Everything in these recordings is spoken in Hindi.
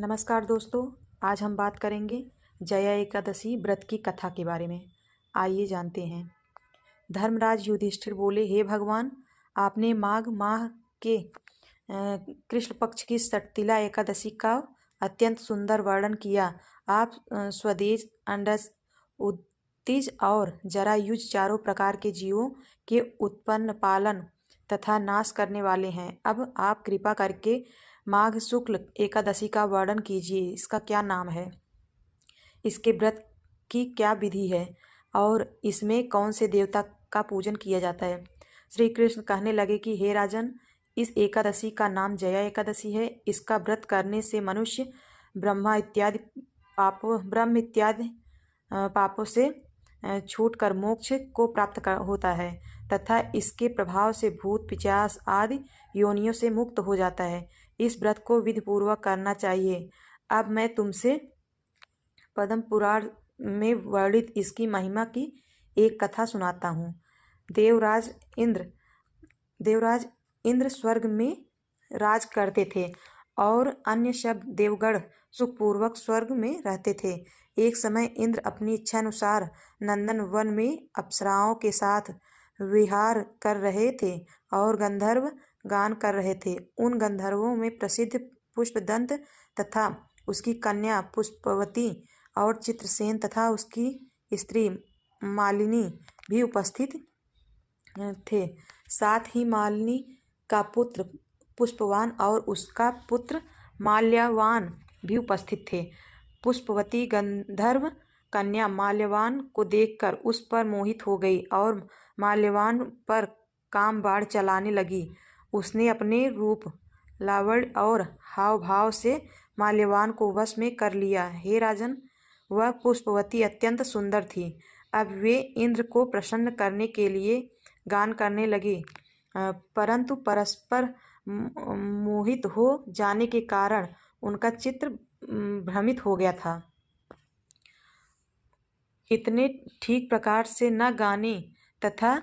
नमस्कार दोस्तों। आज हम बात करेंगे जया एकादशी व्रत की कथा के बारे में। आइए जानते हैं। धर्मराज युधिष्ठिर बोले, हे भगवान, आपने माघ माह के कृष्ण पक्ष की षटतिला एकादशी का अत्यंत सुंदर वर्णन किया। आप स्वदेश, अंडज, उत्तिज और जरायुज चारों प्रकार के जीवों के उत्पन्न, पालन तथा नाश करने वाले हैं। अब आप कृपा करके माघ शुक्ल एकादशी का वर्णन कीजिए। इसका क्या नाम है, इसके व्रत की क्या विधि है और इसमें कौन से देवता का पूजन किया जाता है। श्री कृष्ण कहने लगे कि हे राजन, इस एकादशी का नाम जया एकादशी है। इसका व्रत करने से मनुष्य ब्रह्म इत्यादि पापों से छूटकर मोक्ष को प्राप्त होता है तथा इसके प्रभाव से भूत, पिशाच आदि योनियों से मुक्त हो जाता है। इस व्रत को विधि पूर्वक करना चाहिए। अब मैं तुमसे पद्म पुराण में वर्णित इसकी महिमा की एक कथा सुनाता हूँ। देवराज इंद्र स्वर्ग में राज करते थे और अन्य सब देवगण सुखपूर्वक स्वर्ग में रहते थे। एक समय इंद्र अपनी इच्छानुसार नंदन वन में अप्सराओं के साथ विहार कर रहे थे और गंधर्व गान कर रहे थे। उन गंधर्वों में प्रसिद्ध पुष्पदंत तथा उसकी कन्या पुष्पवती और चित्रसेन तथा उसकी स्त्री मालिनी भी उपस्थित थे। साथ ही मालिनी का पुत्र पुष्पवान और उसका पुत्र माल्यवान भी उपस्थित थे। पुष्पवती गंधर्व कन्या माल्यवान को देखकर उस पर मोहित हो गई और माल्यवान पर काम बाण चलाने लगी। उसने अपने रूप, लावण्य और हाव भाव से माल्यवान को वश में कर लिया। हे राजन, वह पुष्पवती अत्यंत सुंदर थी। अब वे इंद्र को प्रसन्न करने के लिए गान करने लगे, परंतु परस्पर मोहित हो जाने के कारण उनका चित्त भ्रमित हो गया था। इतने ठीक प्रकार से न गाने तथा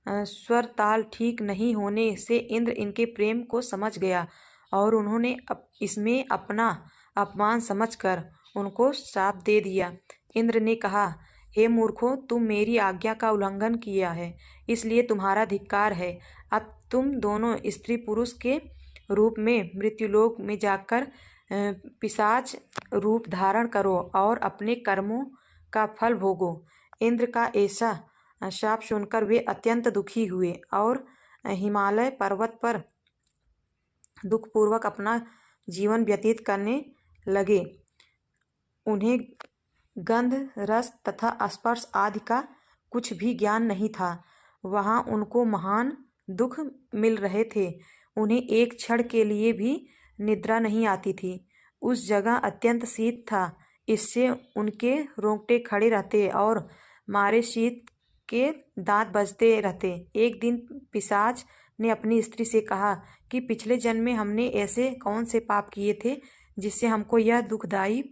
स्वर ताल ठीक नहीं होने से इंद्र इनके प्रेम को समझ गया और उन्होंने इसमें अपना अपमान समझकर उनको शाप दे दिया। इंद्र ने कहा, हे मूर्खों, तुम मेरी आज्ञा का उल्लंघन किया है, इसलिए तुम्हारा धिक्कार है। अब तुम दोनों स्त्री पुरुष के रूप में मृत्युलोक में जाकर पिशाच रूप धारण करो और अपने कर्मों का फल भोगो। इंद्र का ऐसा शाप सुनकर वे अत्यंत दुखी हुए और हिमालय पर्वत पर दुखपूर्वक अपना जीवन व्यतीत करने लगे। उन्हें गंध, रस तथा स्पर्श आदि का कुछ भी ज्ञान नहीं था। वहाँ उनको महान दुख मिल रहे थे। उन्हें एक क्षण के लिए भी निद्रा नहीं आती थी। उस जगह अत्यंत शीत था, इससे उनके रोंगटे खड़े रहते और मारे शीत के दांत बजते रहते। एक दिन पिशाच ने अपनी स्त्री से कहा कि पिछले जन्म में हमने ऐसे कौन से पाप किए थे जिससे हमको यह दुखदायी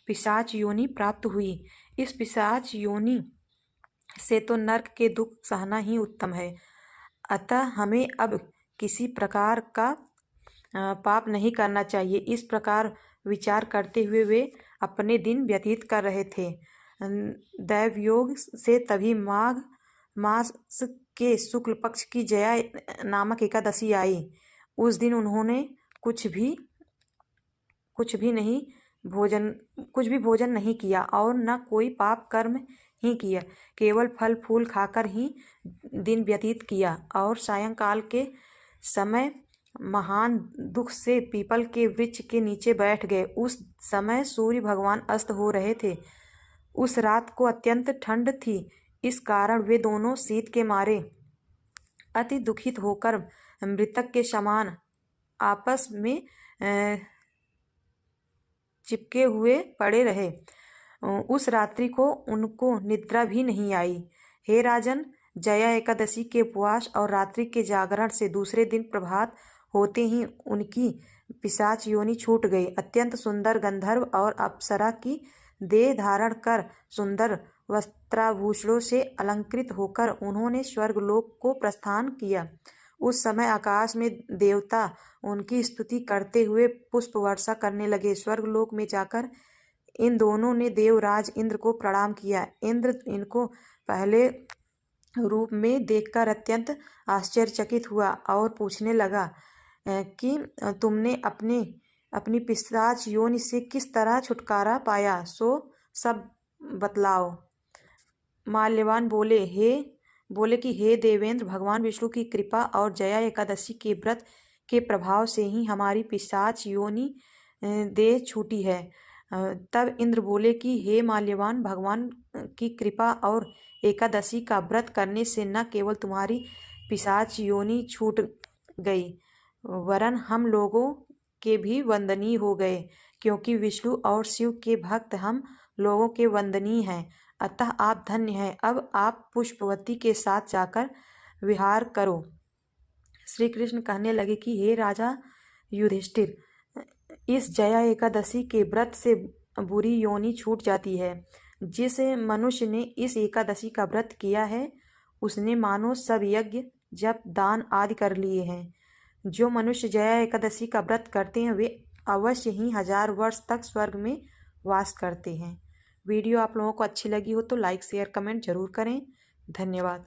पिशाच योनि प्राप्त हुई। इस पिशाच योनि से तो नरक के दुख सहना ही उत्तम है। अतः हमें अब किसी प्रकार का पाप नहीं करना चाहिए। इस प्रकार विचार करते हुए वे अपने दिन व्यतीत कर रहे थे। दैवयोग से तभी माघ मास के शुक्ल पक्ष की जया नामक एकादशी आई। उस दिन उन्होंने कुछ भी भोजन नहीं किया और न कोई पाप कर्म ही किया, केवल फल फूल खाकर ही दिन व्यतीत किया और सायंकाल के समय महान दुख से पीपल के वृक्ष के नीचे बैठ गए। उस समय सूर्य भगवान अस्त हो रहे थे। उस रात को अत्यंत ठंड थी, इस कारण वे दोनों शीत के मारे अति दुखित होकर मृतक के समान आपस में चिपके हुए पड़े रहे। उस रात्रि को उनको निद्रा भी नहीं आई। हे राजन, जया एकादशी के उपवास और रात्रि के जागरण से दूसरे दिन प्रभात होते ही उनकी पिशाच योनि छूट गई। अत्यंत सुंदर गंधर्व और अप्सरा की देह धारण कर सुंदर वस्त्राभूषणों से अलंकृत होकर उन्होंने स्वर्गलोक को प्रस्थान किया। उस समय आकाश में देवता उनकी स्तुति करते हुए पुष्प वर्षा करने लगे। स्वर्गलोक में जाकर इन दोनों ने देवराज इंद्र को प्रणाम किया। इंद्र इनको पहले रूप में देखकर अत्यंत आश्चर्यचकित हुआ और पूछने लगा कि तुमने अपनी पिशाच योनि से किस तरह छुटकारा पाया, सो सब बतलाओ। माल्यवान बोले कि हे देवेंद्र, भगवान विष्णु की कृपा और जया एकादशी के व्रत के प्रभाव से ही हमारी पिशाच योनि देह छूटी है। तब इंद्र बोले कि हे माल्यवान, भगवान की कृपा और एकादशी का व्रत करने से न केवल तुम्हारी पिशाच योनि छूट गई, वरन हम लोगों के भी वंदनीय हो गए, क्योंकि विष्णु और शिव के भक्त हम लोगों के वंदनीय हैं। अतः आप धन्य हैं। अब आप पुष्पवती के साथ जाकर विहार करो। श्री कृष्ण कहने लगे कि हे राजा युधिष्ठिर, इस जया एकादशी के व्रत से बुरी योनि छूट जाती है। जिस मनुष्य ने इस एकादशी का व्रत किया है, उसने मानो सब यज्ञ जप दान आदि कर लिए हैं। जो मनुष्य जया एकादशी का व्रत करते हैं, वे अवश्य ही 1000 वर्ष तक स्वर्ग में वास करते हैं। वीडियो आप लोगों को अच्छी लगी हो तो लाइक शेयर कमेंट जरूर करें। धन्यवाद।